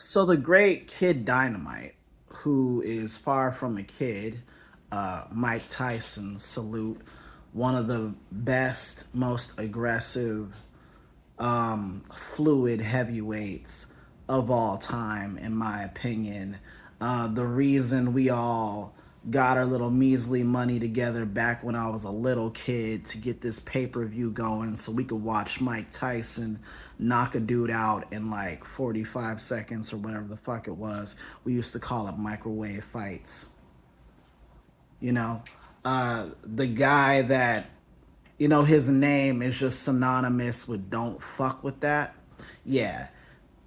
So the great Kid Dynamite, who is far from a kid, Mike Tyson, salute, one of the best, most aggressive, fluid heavyweights of all time, in my opinion. The reason we all got our little measly money together back when I was a little kid to get this pay-per-view going so we could watch Mike Tyson knock a dude out in like 45 seconds or whatever the fuck it was. We used to call it microwave fights. You know, the guy that, his name is just synonymous with don't fuck with that. Yeah.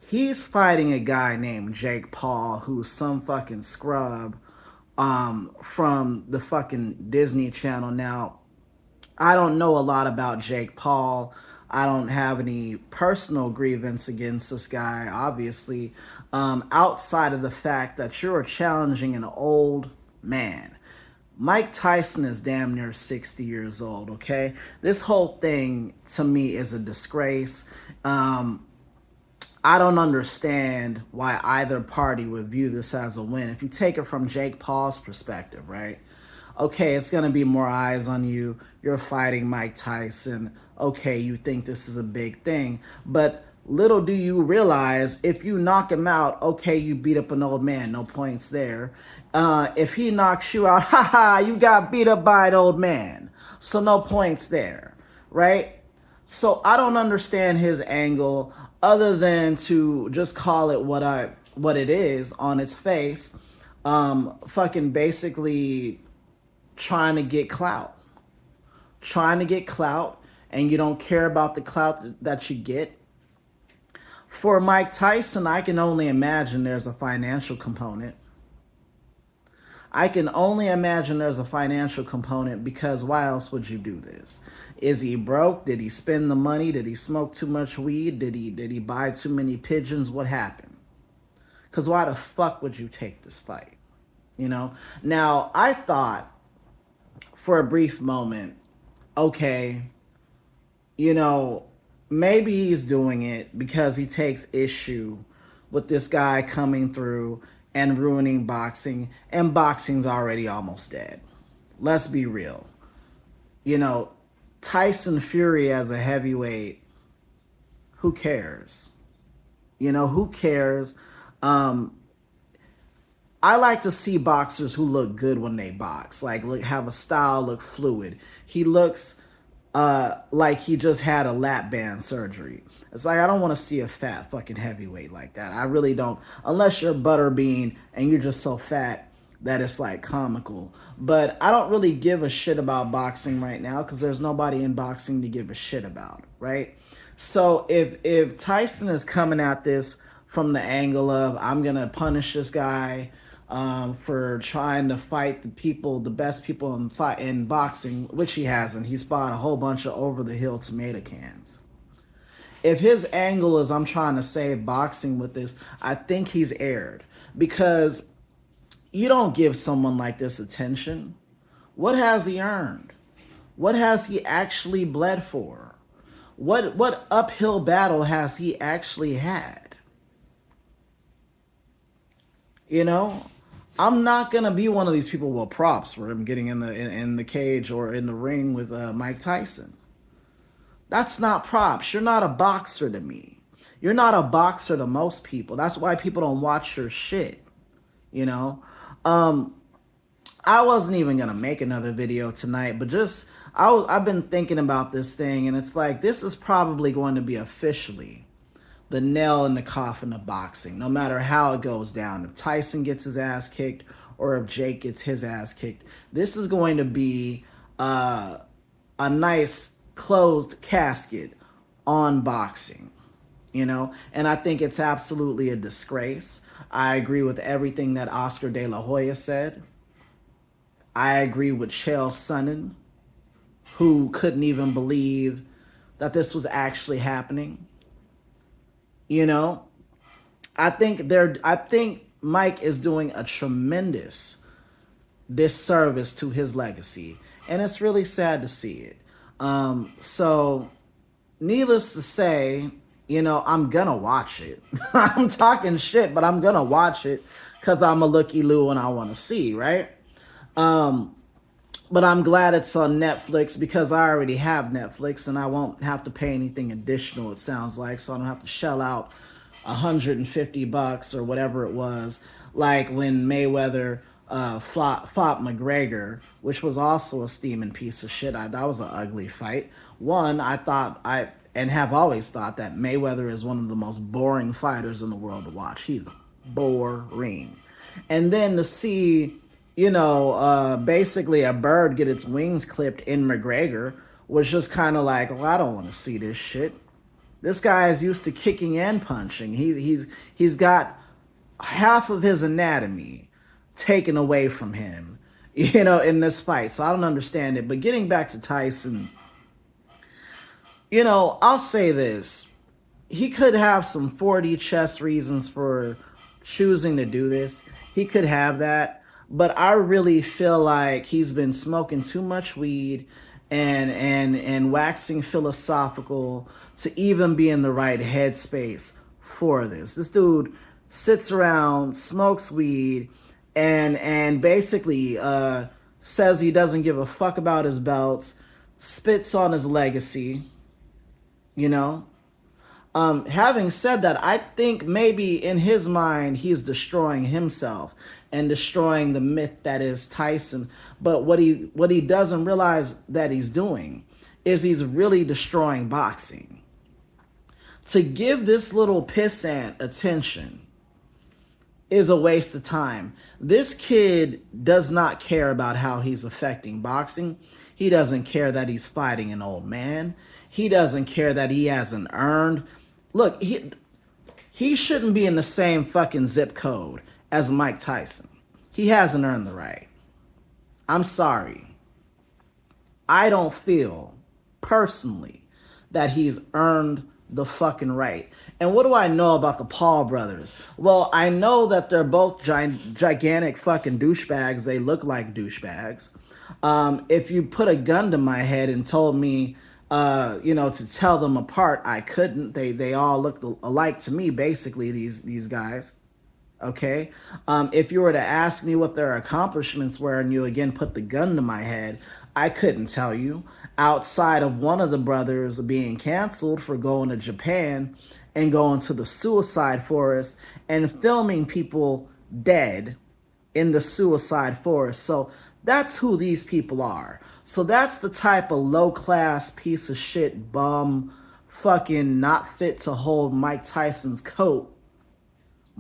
He's fighting a guy named Jake Paul, who's some fucking scrub from the fucking Disney Channel. Now, I don't know a lot about Jake Paul. I don't have any personal grievance against this guy, obviously, outside of the fact that you're challenging an old man. Mike Tyson is damn near 60 years old, okay? This whole thing to me is a disgrace. I don't understand why either party would view this as a win. If you take it from Jake Paul's perspective, right? Okay, it's going to be more eyes on you. You're fighting Mike Tyson. Okay, you think this is a big thing. But little do you realize, if you knock him out, okay, you beat up an old man. No points there. If he knocks you out, haha, you got beat up by an old man. So no points there, right? So I don't understand his angle other than to just call it what it is on its face. Fucking basically trying to get clout. Trying to get clout, and you don't care about the clout that you get. For Mike Tyson, I can only imagine there's a financial component. I can only imagine there's a financial component, because why else would you do this? Is he broke? Did he spend the money? Did he smoke too much weed? Did he buy too many pigeons? What happened? Because why the fuck would you take this fight? Now, I thought for a brief moment, okay, maybe he's doing it because he takes issue with this guy coming through and ruining boxing, and boxing's already almost dead. Let's be real. Tyson Fury as a heavyweight, who cares? Who cares? I like to see boxers who look good when they box, like have a style, look fluid. He looks like he just had a lap band surgery. It's like, I don't want to see a fat fucking heavyweight like that. I really don't. Unless you're Butterbean and you're just so fat that it's like comical. But I don't really give a shit about boxing right now because there's nobody in boxing to give a shit about, right? So if Tyson is coming at this from the angle of, I'm gonna punish this guy for trying to fight the best people in boxing, which he hasn't. He's bought a whole bunch of over the hill tomato cans. If his angle is, I'm trying to save boxing with this, I think he's erred, because you don't give someone like this attention. What has he earned? What has he actually bled for? What uphill battle has he actually had? I'm not gonna be one of these people with props for him getting in the cage or in the ring with Mike Tyson. That's not props. You're not a boxer to me. You're not a boxer to most people. That's why people don't watch your shit. I wasn't even gonna make another video tonight, but I've been thinking about this thing, and it's like, this is probably going to be officially the nail in the coffin of boxing, no matter how it goes down. If Tyson gets his ass kicked or if Jake gets his ass kicked, this is going to be a nice closed casket on boxing, and I think it's absolutely a disgrace. I agree with everything that Oscar De La Hoya said. I agree with Chael Sonnen, who couldn't even believe that this was actually happening. I think Mike is doing a tremendous disservice to his legacy, and it's really sad to see it. So needless to say, I'm gonna watch it. I'm talking shit, but I'm gonna watch it because I'm a looky-loo and I want to see, right? Um, but I'm glad it's on Netflix because I already have Netflix and I won't have to pay anything additional, it sounds like, so I don't have to shell out $150 or whatever it was, like when Mayweather fought McGregor, which was also a steaming piece of shit. That was an ugly fight. One, and have always thought that Mayweather is one of the most boring fighters in the world to watch. He's boring. And then to see, basically a bird get its wings clipped in McGregor was just kind of like, well, I don't want to see this shit. This guy is used to kicking and punching. He's got half of his anatomy taken away from him, in this fight. So I don't understand it. But getting back to Tyson, I'll say this. He could have some 4D chess reasons for choosing to do this. He could have that. But I really feel like he's been smoking too much weed and waxing philosophical to even be in the right headspace for this. This dude sits around, smokes weed, and basically says he doesn't give a fuck about his belts, spits on his legacy, you know. Having said that, I think maybe in his mind he's destroying himself and destroying the myth that is Tyson. But what he doesn't realize that he's doing is he's really destroying boxing. To give this little pissant attention is a waste of time. This kid does not care about how he's affecting boxing. He doesn't care that he's fighting an old man. He doesn't care that he hasn't earned. Look, he shouldn't be in the same fucking zip code as Mike Tyson. He hasn't earned the right. I'm sorry. I don't feel personally that he's earned the fucking right. And what do I know about the Paul brothers? Well, I know that they're both gigantic fucking douchebags. They look like douchebags. If you put a gun to my head and told me, to tell them apart, I couldn't. They all look alike to me, basically, these guys. Okay? If you were to ask me what their accomplishments were and you again put the gun to my head, I couldn't tell you. Outside of one of the brothers being canceled for going to Japan and going to the suicide forest and filming people dead in the suicide forest. So that's who these people are. So that's the type of low-class piece of shit bum fucking not fit to hold Mike Tyson's coat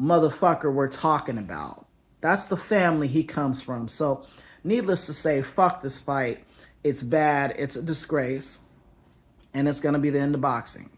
motherfucker we're talking about. That's the family he comes from. So needless to say, fuck this fight. It's bad. It's a disgrace. And it's going to be the end of boxing.